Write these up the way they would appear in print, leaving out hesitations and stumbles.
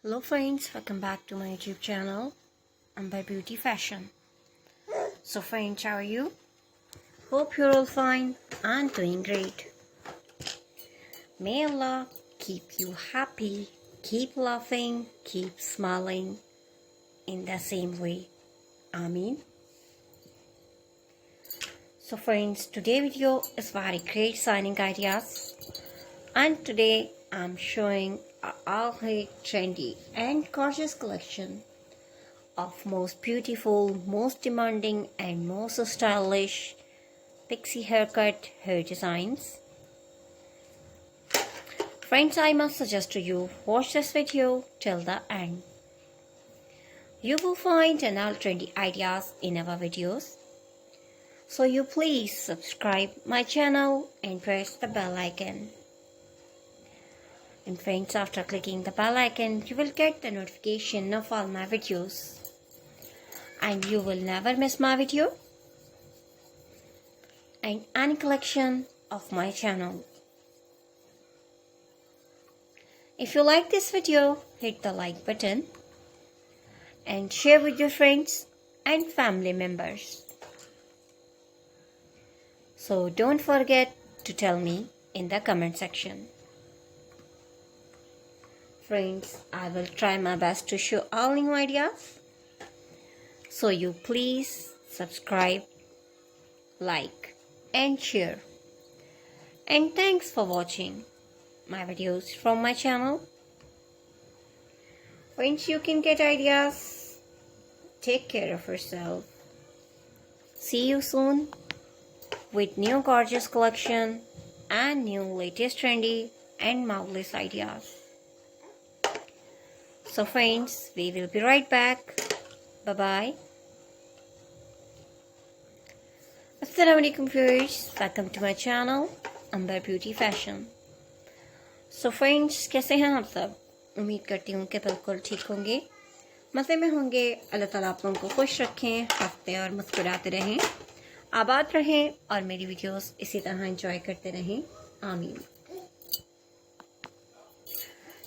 Hello friends, welcome back to my YouTube channel. I'm by Beauty Fashion. So friends, how are you? Hope you're all fine and doing great. May Allah keep you happy, keep laughing, keep smiling in the same way. Ameen. So friends, today's video is very great signing ideas, and today I'm showing a trendy and gorgeous collection of most beautiful, most demanding and most stylish pixie haircut hair designs. Friends, I must suggest to you, watch this video till the end. You will find another trendy ideas in our videos. So you please subscribe my channel and press the bell icon. And friends, after clicking the bell icon, you will get the notification of all my videos. And you will never miss my video and any collection of my channel. If you like this video, hit the like button and share with your friends and family members. So don't forget to tell me in the comment section. Friends, I will try my best to show all new ideas. So you please subscribe, like and share. And thanks for watching my videos from my channel. Friends, you can get ideas. Take care of yourself. See you soon with new gorgeous collection and new latest trendy and marvelous ideas. So friends, we will be right back. Bye-bye. Assalamualaikum viewers, welcome to my channel. I'm by Beauty Fashion. So friends, कैसे हैं आप सब? उम्मीद करती हूँ कि बिल्कुल ठीक होंगे, मज़े में होंगे। अल्लाह ताला आप लोगों को खुश रखें, हंसते और मुस्कुराते रहें, आबाद रहें और मेरी वीडियोस इसी तरह एंजॉय करते रहें। आमीन।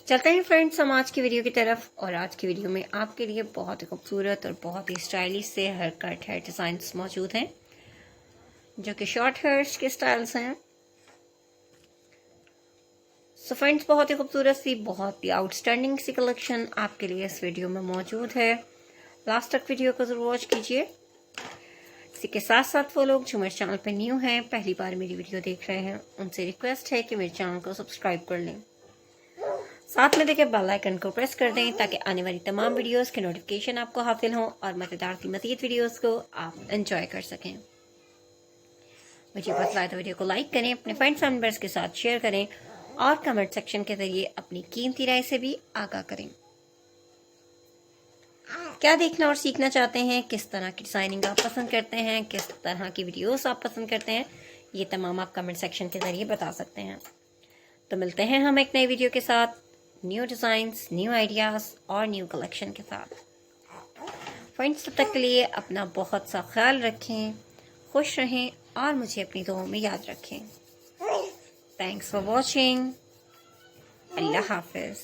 चलते हैं फ्रेंड्स हम आज की वीडियो की तरफ। और आज की वीडियो में आपके लिए बहुत ही खूबसूरत और बहुत ही स्टाइलिश से हेयर कट हेयर डिज़ाइंस मौजूद हैं, जो कि शॉर्ट हेयर्स के स्टाइल्स हैं। सो फ्रेंड्स, बहुत ही खूबसूरत सी, बहुत ही आउटस्टैंडिंग सी कलेक्शन आपके लिए इस वीडियो में मौजूद है। लास्ट तक वीडियो को जरूर वॉच कीजिए। इसी के साथ साथ वो लोग जो मेरे चैनल पर न्यू हैं, पहली बार मेरी वीडियो देख रहे हैं, उनसे रिक्वेस्ट है कि मेरे चैनल को सब्सक्राइब कर लें। साथ में देखिए बेल आइकन को प्रेस कर दें ताकि आने वाली तमाम वीडियोस के नोटिफिकेशन आपको हासिल हो और मज़ेदार सी मज़ीद वीडियोस को आप एंजॉय कर सकें। मुझे पसंद आए तो वीडियो को लाइक करें, अपने फ्रेंड्स एंड मेंबर्स के साथ शेयर करें और कमेंट सेक्शन के जरिए अपनी कीमती राय से भी आगाह करें। क्या देखना और सीखना चाहते हैं, किस तरह की डिज़ाइनिंग आप पसंद करते हैं, किस तरह की वीडियोस आप पसंद करते हैं, ये तमाम आप कमेंट सेक्शन के जरिए बता सकते हैं। तो मिलते हैं हम एक नई वीडियो के साथ, न्यू डिज़ाइंस, न्यू आइडियाज़ और न्यू कलेक्शन के साथ। फ्रेंड्स, तब तक के लिए अपना बहुत सा ख्याल रखें, खुश रहें और मुझे अपनी दुआओं में याद रखें। Thanks for watching. अल्लाह हाफिज़।